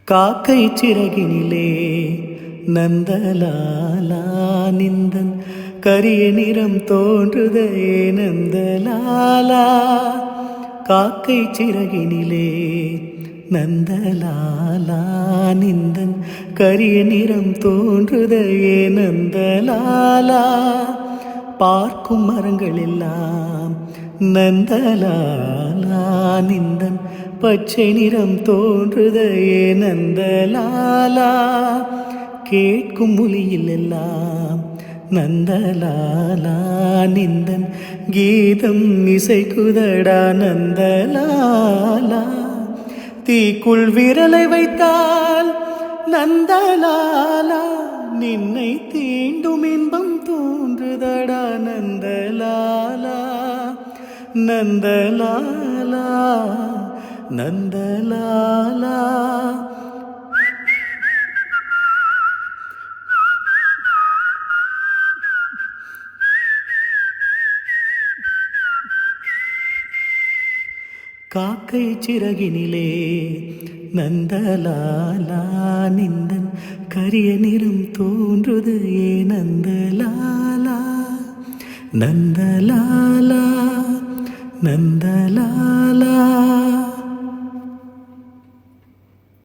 காக்கை சிறகினிலே நந்தலாலா நிந்தன் கரிய நிறம் தோன்றுதே நந்தலாலா. காக்கை சிறகினிலே நந்தலாலா நிந்தன் கரிய நிறம் தோன்றுதே நந்தலாலா. பார்க்கும் மரங்கள் எல்லாம் நந்தலாலா நிந்தன் பச்சை நிறம் தோன்றுதே நந்தலாலா. கேட்கும் மொழியில் எல்லாம் நந்தலாலா நிந்தன் கீதம் இசைக்குதடா நந்தலாலா. தீக்குள் விரலை வைத்தால் நந்தலாலா நின்னை தீண்டும் இன்பம் தோன்றுதடா நந்தலாலா. நந்தலாலா நந்தலாலா. காக்கை சிறகினிலே நந்தலாலா நிந்தன் கரிய நிறம் தோன்றுது நந்தலாலா. நந்தலாலா நந்தலாலா.